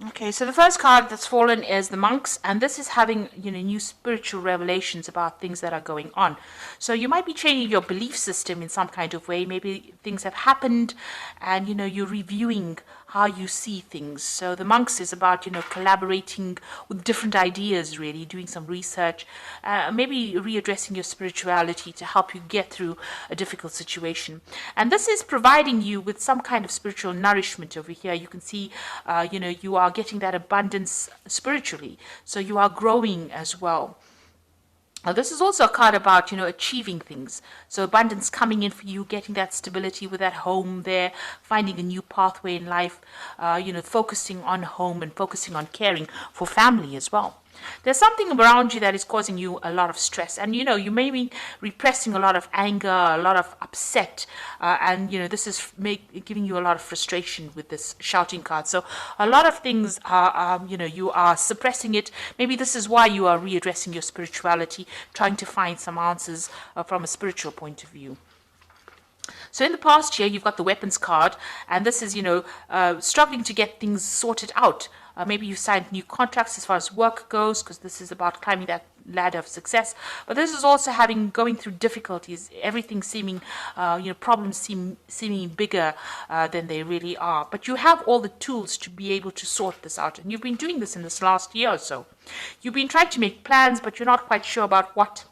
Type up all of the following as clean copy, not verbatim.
Okay, so the first card that's fallen is the monks, and this is having, new spiritual revelations about things that are going on. So you might be changing your belief system in some kind of way. Maybe things have happened, and you're reviewing how you see things. So the monks is about collaborating with different ideas, really doing some research, maybe readdressing your spirituality to help you get through a difficult situation. And this is providing you with some kind of spiritual nourishment over here. You can see, you are getting that abundance spiritually. So you are growing as well. Now, this is also a card about, achieving things. So abundance coming in for you, getting that stability with that home there, finding a new pathway in life, focusing on home and focusing on caring for family as well. There's something around you that is causing you a lot of stress, and you may be repressing a lot of anger, a lot of upset, and this is giving you a lot of frustration with this shouting card. So a lot of things are, you are suppressing it. Maybe this is why you are readdressing your spirituality, trying to find some answers from a spiritual point of view. So in the past year, you've got the weapons card, and this is, struggling to get things sorted out. Maybe you signed new contracts as far as work goes, because this is about climbing that ladder of success. But this is also going through difficulties, everything seeming, problems seeming bigger than they really are. But you have all the tools to be able to sort this out. And you've been doing this in this last year or so. You've been trying to make plans, but you're not quite sure about what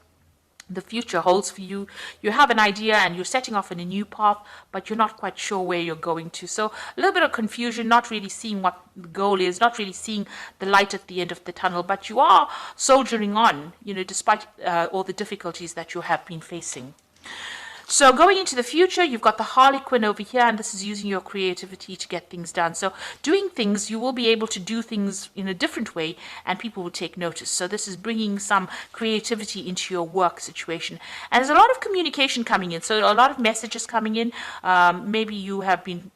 the future holds for you. You have an idea and you're setting off in a new path, but you're not quite sure where you're going to. So a little bit of confusion, not really seeing what the goal is, not really seeing the light at the end of the tunnel, but you are soldiering on, despite all the difficulties that you have been facing. So going into the future, you've got the Harlequin over here, and this is using your creativity to get things done. So doing things, you will be able to do things in a different way, and people will take notice. So this is bringing some creativity into your work situation. And there's a lot of communication coming in, so a lot of messages coming in. Maybe you have been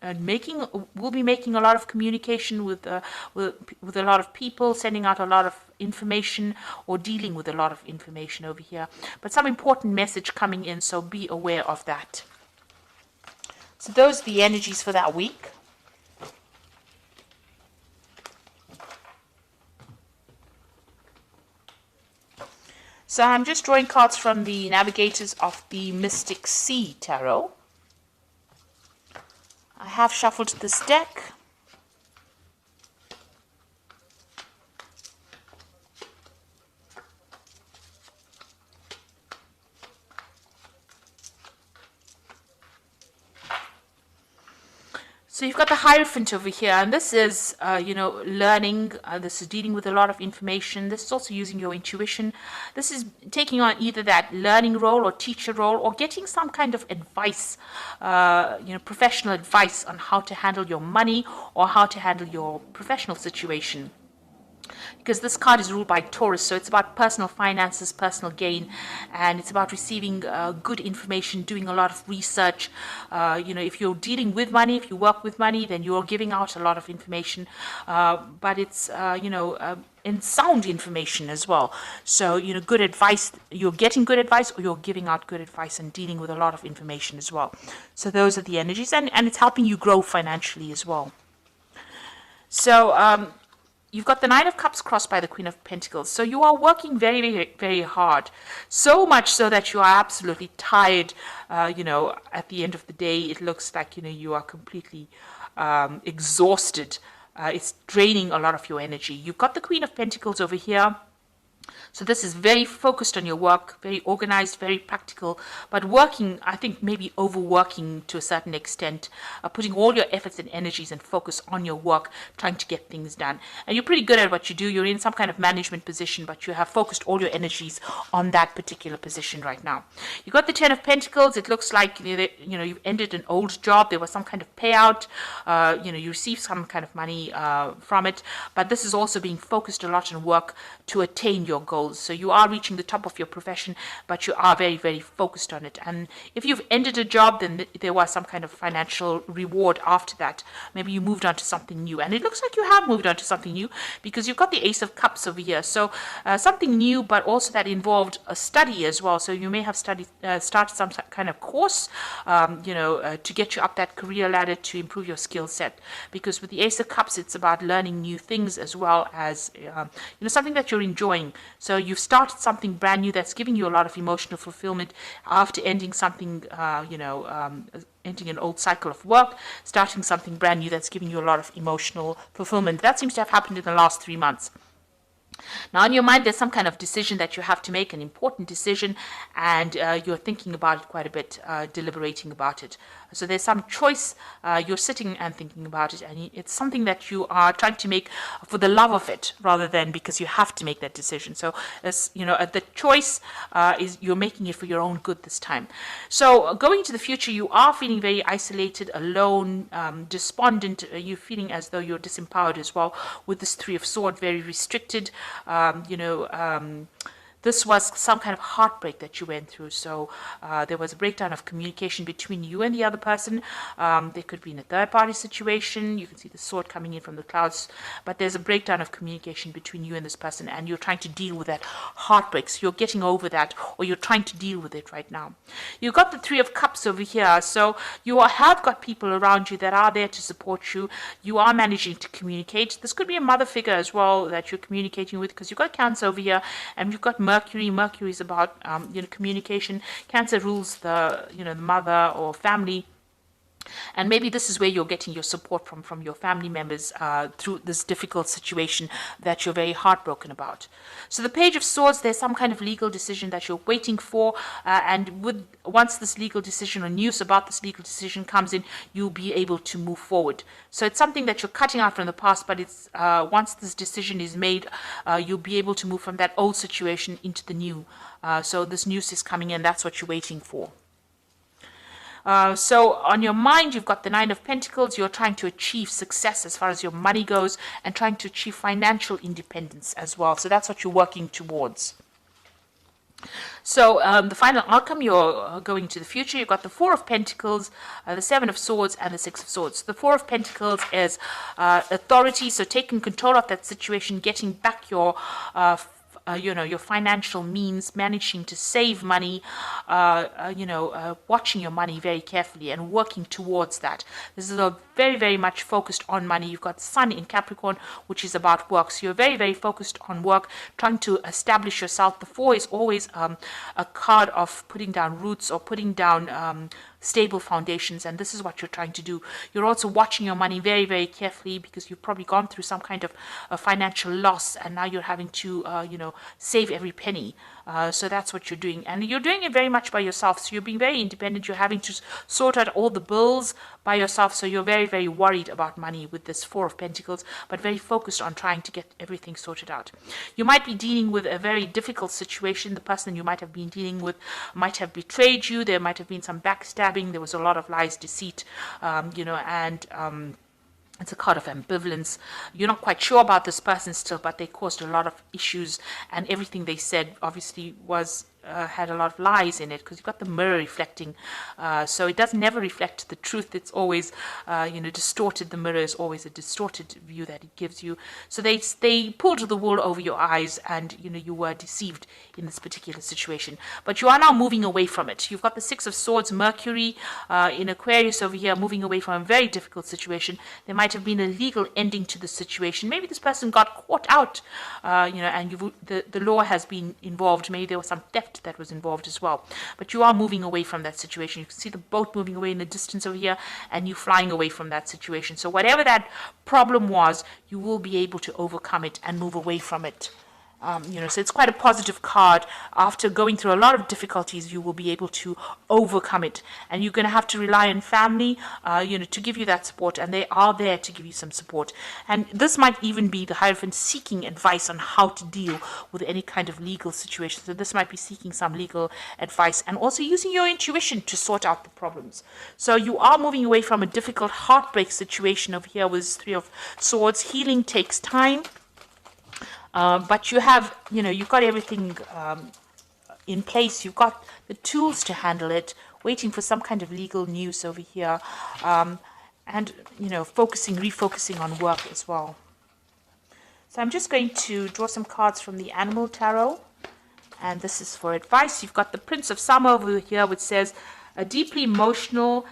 will be making a lot of communication with a lot of people, sending out a lot of information or dealing with a lot of information over here, but some important message coming in, so be aware of that. So those are the energies for that week. So I'm just drawing cards from the Navigators of the Mystic Sea Tarot. I have shuffled this deck. So you've got the Hierophant over here, and this is, learning. This is dealing with a lot of information. This is also using your intuition. This is taking on either that learning role or teacher role, or getting some kind of advice, professional advice on how to handle your money or how to handle your professional situation. Because this card is ruled by Taurus, so it's about personal finances, personal gain, and it's about receiving good information, doing a lot of research. If you're dealing with money, if you work with money, then you're giving out a lot of information, but it's, and sound information as well. So, good advice, you're getting good advice, or you're giving out good advice and dealing with a lot of information as well. So those are the energies, and it's helping you grow financially as well. So, you've got the Nine of Cups crossed by the Queen of Pentacles. So you are working very, very, very hard. So much so that you are absolutely tired. At the end of the day, it looks like, you are completely exhausted. It's draining a lot of your energy. You've got the Queen of Pentacles over here. So this is very focused on your work, very organized, very practical, but working, I think maybe overworking to a certain extent, putting all your efforts and energies and focus on your work, trying to get things done. And you're pretty good at what you do. You're in some kind of management position, but you have focused all your energies on that particular position right now. You've got the Ten of Pentacles. It looks like, you've ended an old job. There was some kind of payout. You received some kind of money from it, but this is also being focused a lot on work to attain your goals. So you are reaching the top of your profession, but you are very, very focused on it. And if you've ended a job, then there was some kind of financial reward after that. Maybe you moved on to something new. And it looks like you have moved on to something new because you've got the Ace of Cups over here. So something new, but also that involved a study as well. So you may have started some kind of course, to get you up that career ladder to improve your skill set. Because with the Ace of Cups, it's about learning new things as well as something that you're enjoying. So you've started something brand new that's giving you a lot of emotional fulfillment after ending something, ending an old cycle of work, starting something brand new that's giving you a lot of emotional fulfillment. That seems to have happened in the last 3 months. Now, in your mind, there's some kind of decision that you have to make, an important decision, and you're thinking about it quite a bit, deliberating about it. So there's some choice, you're sitting and thinking about it, and it's something that you are trying to make for the love of it, rather than because you have to make that decision. So, the choice is you're making it for your own good this time. So going into the future, you are feeling very isolated, alone, despondent. You're feeling as though you're disempowered as well with this Three of Swords, very restricted. This was some kind of heartbreak that you went through. So there was a breakdown of communication between you and the other person. There could be in a third-party situation. You can see the sword coming in from the clouds. But there's a breakdown of communication between you and this person, and you're trying to deal with that heartbreak. So you're getting over that, or you're trying to deal with it right now. You've got the Three of Cups over here. So you have got people around you that are there to support you. You are managing to communicate. This could be a mother figure as well that you're communicating with, because you've got Cancer over here, and you've got Mercury. Mercury is about communication. Cancer rules the mother or family. And maybe this is where you're getting your support from your family members through this difficult situation that you're very heartbroken about. So the Page of Swords, there's some kind of legal decision that you're waiting for, and once this legal decision or news about this legal decision comes in, you'll be able to move forward. So it's something that you're cutting out from the past, but it's once this decision is made, you'll be able to move from that old situation into the new. So this news is coming in. That's what you're waiting for. So on your mind, you've got the Nine of Pentacles. You're trying to achieve success as far as your money goes, and trying to achieve financial independence as well. So that's what you're working towards. So the final outcome, you're going to the future. You've got the Four of Pentacles, the Seven of Swords, and the Six of Swords. The Four of Pentacles is authority, so taking control of that situation, getting back your your financial means, managing to save money, watching your money very carefully and working towards that. This is a very, very much focused on money. You've got Sun in Capricorn, which is about work. So you're very, very focused on work, trying to establish yourself. The Four is always a card of putting down roots or putting down stable foundations, and this is what you're trying to do. You're also watching your money very, very carefully, because you've probably gone through some kind of a financial loss, and now you're having to save every penny. So that's what you're doing, and you're doing it very much by yourself. So you're being very independent. You're having to sort out all the bills by yourself. So you're very, very worried about money with this Four of Pentacles, but very focused on trying to get everything sorted out. You might be dealing with a very difficult situation. The person you might have been dealing with might have betrayed you. There might have been some backstabbing. There was a lot of lies, deceit, it's a card of ambivalence. You're not quite sure about this person still, but they caused a lot of issues, and everything they said obviously was had a lot of lies in it, because you've got the mirror reflecting. So it does never reflect the truth. It's always, distorted. The mirror is always a distorted view that it gives you. So they pulled the wool over your eyes, and you were deceived in this particular situation. But you are now moving away from it. You've got the Six of Swords, Mercury in Aquarius over here, moving away from a very difficult situation. There might have been a legal ending to the situation. Maybe this person got caught out, and the law has been involved. Maybe there was some theft that was involved as well. But you are moving away from that situation. You can see the boat moving away in the distance over here, and you flying away from that situation. So whatever that problem was, you will be able to overcome it and move away from it. So it's quite a positive card. After going through a lot of difficulties, you will be able to overcome it. And you're going to have to rely on family, to give you that support. And they are there to give you some support. And this might even be the Hierophant seeking advice on how to deal with any kind of legal situation. So this might be seeking some legal advice, and also using your intuition to sort out the problems. So you are moving away from a difficult heartbreak situation over here with Three of Swords. Healing takes time. But you have, you've got everything in place. You've got the tools to handle it, waiting for some kind of legal news over here, and, refocusing on work as well. So I'm just going to draw some cards from the Animal Tarot, and this is for advice. You've got the Prince of Summer over here, which says, a deeply emotional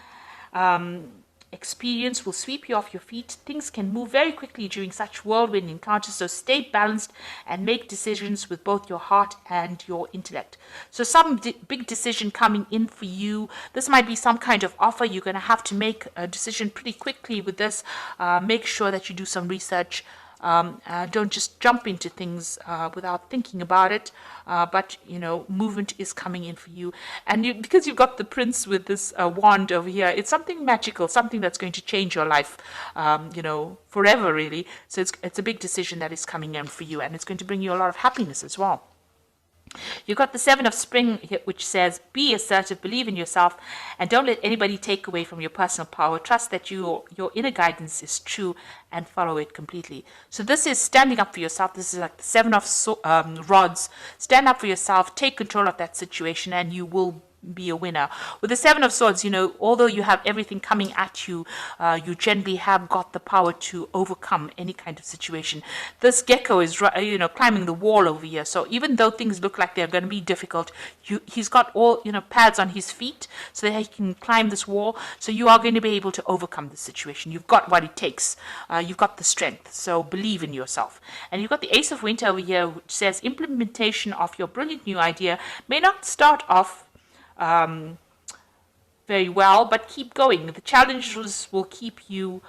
experience will sweep you off your feet. Things can move very quickly during such whirlwind encounters, so stay balanced and make decisions with both your heart and your intellect. So some big decision coming in for you. This might be some kind of offer. You're going to have to make a decision pretty quickly with this. Make sure that you do some research. Don't just jump into things without thinking about it. But movement is coming in for you, and because you've got the Prince with this wand over here, it's something magical, something that's going to change your life, forever, really. So it's a big decision that is coming in for you, and it's going to bring you a lot of happiness as well. You've got the Seven of Spring here, which says, be assertive, believe in yourself, and don't let anybody take away from your personal power. Trust that your inner guidance is true and follow it completely. So this is standing up for yourself. This is like the Seven of Rods. Stand up for yourself, take control of that situation, and you will be a winner. With the Seven of Swords, although you have everything coming at you, you generally have got the power to overcome any kind of situation. This gecko is, climbing the wall over here. So even though things look like they're going to be difficult, he's got all, pads on his feet so that he can climb this wall. So you are going to be able to overcome the situation. You've got what it takes. You've got the strength. So believe in yourself. And you've got the Ace of Winter over here, which says implementation of your brilliant new idea may not start off very well, but keep going. The challenges will keep you,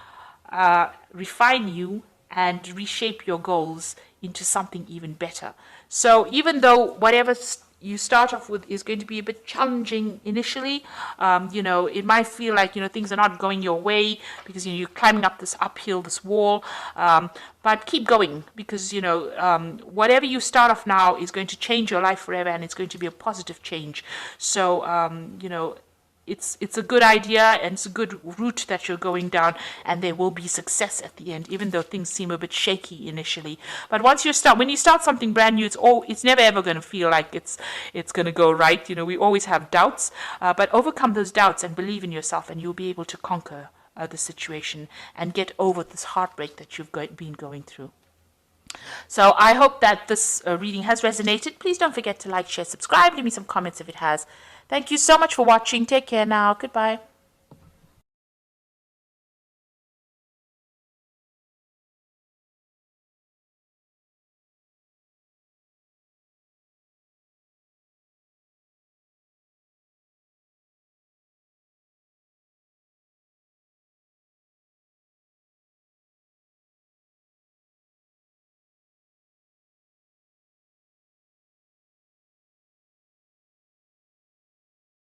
refine you, and reshape your goals into something even better. So even though whatever you start off with is going to be a bit challenging initially, it might feel like, things are not going your way because, you're climbing up this uphill, this wall, but keep going because, whatever you start off now is going to change your life forever, and it's going to be a positive change. So, it's a good idea, and it's a good route that you're going down, and there will be success at the end, even though things seem a bit shaky initially. But when you start something brand new, it's never ever going to feel like it's going to go right. We always have doubts, but overcome those doubts and believe in yourself, and you'll be able to conquer the situation and get over this heartbreak that you've been going through. So I hope that this reading has resonated. Please don't forget to like, share, subscribe. Leave me some comments if it has. Thank you so much for watching. Take care now. Goodbye.